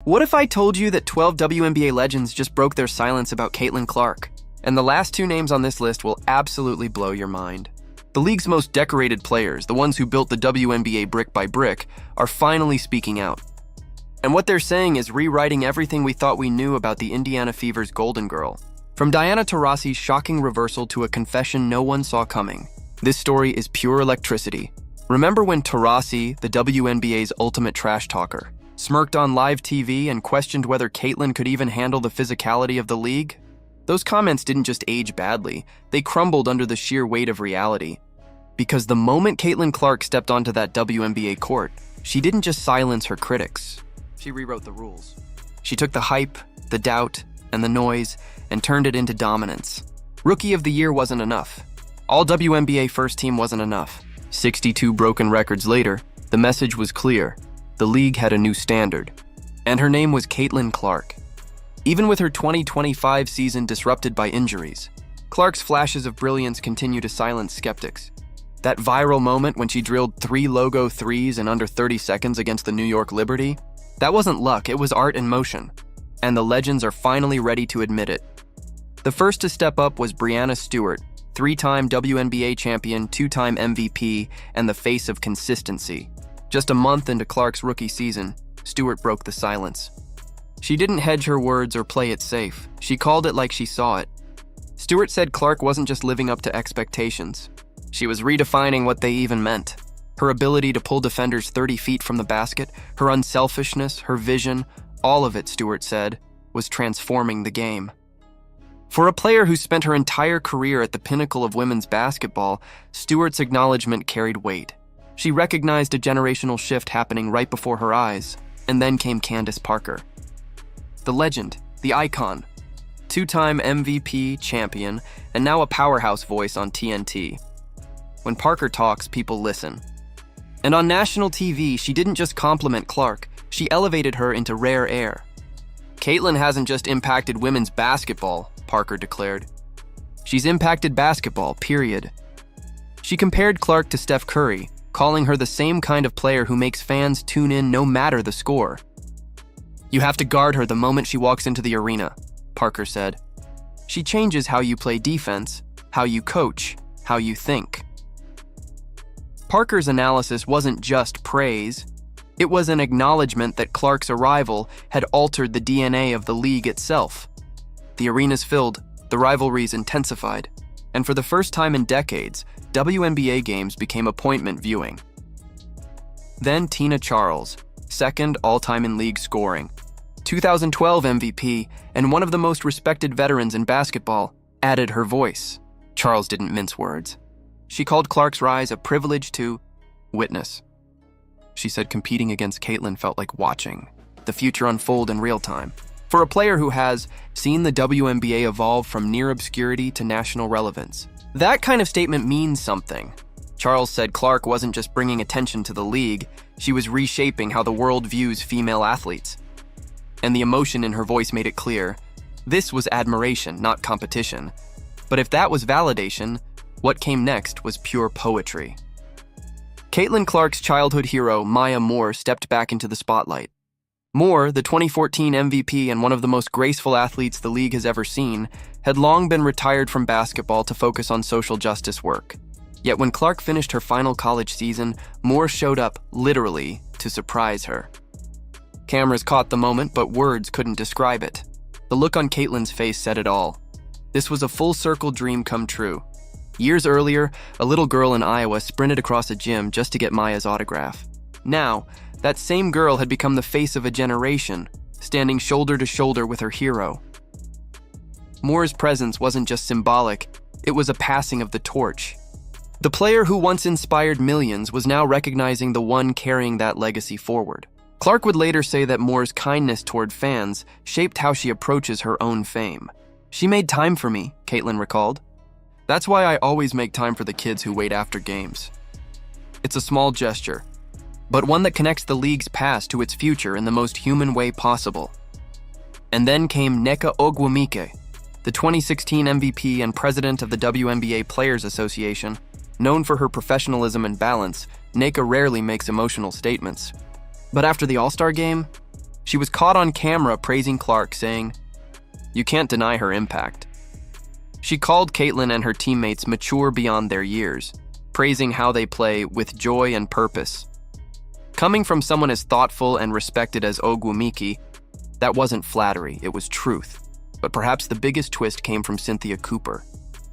What if I told you that 12 WNBA legends just broke their silence about Caitlin Clark? And the last two names on this list will absolutely blow your mind. The league's most decorated players, the ones who built the WNBA brick by brick, are finally speaking out. And what they're saying is rewriting everything we thought we knew about the Indiana Fever's Golden Girl. From Diana Taurasi's shocking reversal to a confession no one saw coming, this story is pure electricity. Remember when Taurasi, the WNBA's ultimate trash talker, smirked on live TV and questioned whether Caitlin could even handle the physicality of the league? Those comments didn't just age badly, they crumbled under the sheer weight of reality. Because the moment Caitlin Clark stepped onto that WNBA court, she didn't just silence her critics. She rewrote the rules. She took the hype, the doubt, and the noise and turned it into dominance. Rookie of the Year wasn't enough. All-WNBA First Team wasn't enough. 62 broken records later, the message was clear. The league had a new standard. And her name was Caitlin Clark. Even with her 2025 season disrupted by injuries, Clark's flashes of brilliance continue to silence skeptics. That viral moment when she drilled 3 logo threes in under 30 seconds against the New York Liberty, that wasn't luck, it was art in motion. And the legends are finally ready to admit it. The first to step up was Breanna Stewart, 3-time WNBA champion, 2-time MVP, and the face of consistency. Just a month into Clark's rookie season, Stewart broke the silence. She didn't hedge her words or play it safe. She called it like she saw it. Stewart said Clark wasn't just living up to expectations. She was redefining what they even meant. Her ability to pull defenders 30 feet from the basket, her unselfishness, her vision, all of it, Stewart said, was transforming the game. For a player who spent her entire career at the pinnacle of women's basketball, Stewart's acknowledgement carried weight. She recognized a generational shift happening right before her eyes, and then came Candace Parker. The legend, the icon, 2-time MVP champion, and now a powerhouse voice on TNT. When Parker talks, people listen. And on national TV, she didn't just compliment Clark, she elevated her into rare air. Caitlin hasn't just impacted women's basketball, Parker declared. She's impacted basketball, period. She compared Clark to Steph Curry, calling her the same kind of player who makes fans tune in no matter the score. You have to guard her the moment she walks into the arena, Parker said. She changes how you play defense, how you coach, how you think. Parker's analysis wasn't just praise. It was an acknowledgement that Clark's arrival had altered the DNA of the league itself. The arenas filled, the rivalries intensified, and for the first time in decades, WNBA games became appointment viewing. Then Tina Charles, second all-time in league scoring, 2012 MVP, and one of the most respected veterans in basketball, added her voice. Charles didn't mince words. She called Clark's rise a privilege to witness. She said competing against Caitlin felt like watching the future unfold in real time. For a player who has seen the WNBA evolve from near obscurity to national relevance, that kind of statement means something. Charles said Clark wasn't just bringing attention to the league, she was reshaping how the world views female athletes. And the emotion in her voice made it clear. This was admiration, not competition. But if that was validation, what came next was pure poetry. Caitlin Clark's childhood hero, Maya Moore, stepped back into the spotlight. Moore, the 2014 MVP and one of the most graceful athletes the league has ever seen, had long been retired from basketball to focus on social justice work. Yet when Clark finished her final college season, Moore showed up, literally, to surprise her. Cameras caught the moment, but words couldn't describe it. The look on Caitlin's face said it all. This was a full-circle dream come true. Years earlier, a little girl in Iowa sprinted across a gym just to get Maya's autograph. Now, that same girl had become the face of a generation, standing shoulder to shoulder with her hero. Moore's presence wasn't just symbolic, it was a passing of the torch. The player who once inspired millions was now recognizing the one carrying that legacy forward. Clark would later say that Moore's kindness toward fans shaped how she approaches her own fame. She made time for me, Caitlin recalled. That's why I always make time for the kids who wait after games. It's a small gesture, but one that connects the league's past to its future in the most human way possible. And then came Nneka Ogwumike, the 2016 MVP and president of the WNBA Players Association. Known for her professionalism and balance, Nneka rarely makes emotional statements. But after the All-Star game, She was caught on camera praising Clark, saying, "You can't deny her impact." She called Caitlin and her teammates mature beyond their years, praising how they play with joy and purpose. Coming from someone as thoughtful and respected as Ogwumike, that wasn't flattery, it was truth. But perhaps the biggest twist came from Cynthia Cooper,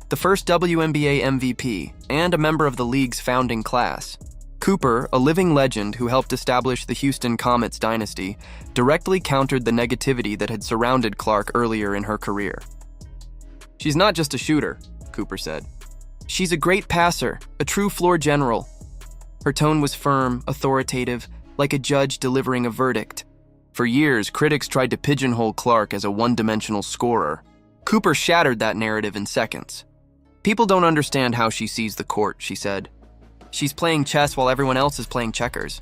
the first WNBA MVP and a member of the league's founding class. Cooper, a living legend who helped establish the Houston Comets dynasty, directly countered the negativity that had surrounded Clark earlier in her career. "She's not just a shooter," Cooper said. "She's a great passer, a true floor general." Her tone was firm, authoritative, like a judge delivering a verdict. For years, critics tried to pigeonhole Clark as a one-dimensional scorer. Cooper shattered that narrative in seconds. "People don't understand how she sees the court," she said. "She's playing chess while everyone else is playing checkers."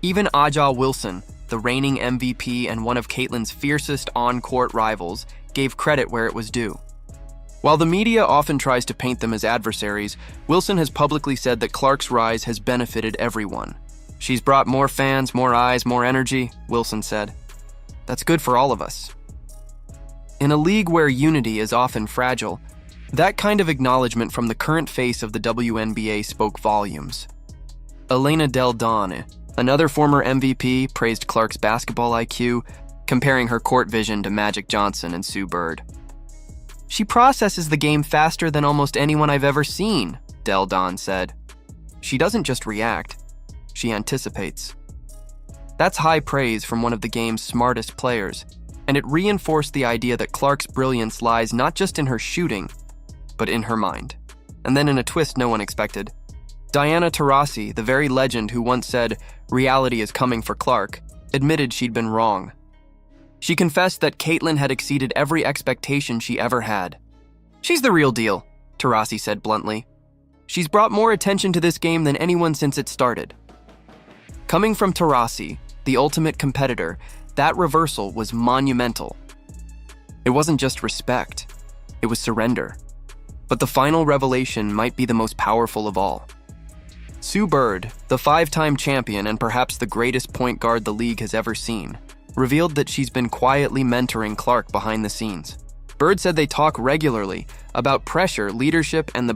Even Aja Wilson, the reigning MVP and one of Caitlin's fiercest on-court rivals, gave credit where it was due. While the media often tries to paint them as adversaries, Wilson has publicly said that Clark's rise has benefited everyone. "She's brought more fans, more eyes, more energy," Wilson said. "That's good for all of us." In a league where unity is often fragile, that kind of acknowledgement from the current face of the WNBA spoke volumes. Elena Del Donne, another former MVP, praised Clark's basketball IQ, comparing her court vision to Magic Johnson and Sue Bird. "She processes the game faster than almost anyone I've ever seen," Del Donne said. "She doesn't just react, she anticipates." That's high praise from one of the game's smartest players, and it reinforced the idea that Clark's brilliance lies not just in her shooting, but in her mind. And then in a twist no one expected, Diana Taurasi, the very legend who once said, "Reality is coming for Clark," admitted she'd been wrong. She confessed that Caitlin had exceeded every expectation she ever had. "She's the real deal," Taurasi said bluntly. "She's brought more attention to this game than anyone since it started." Coming from Taurasi, the ultimate competitor, that reversal was monumental. It wasn't just respect, it was surrender. But the final revelation might be the most powerful of all. Sue Bird, the 5-time champion and perhaps the greatest point guard the league has ever seen, revealed that she's been quietly mentoring Clark behind the scenes. Bird said they talk regularly about pressure, leadership, and the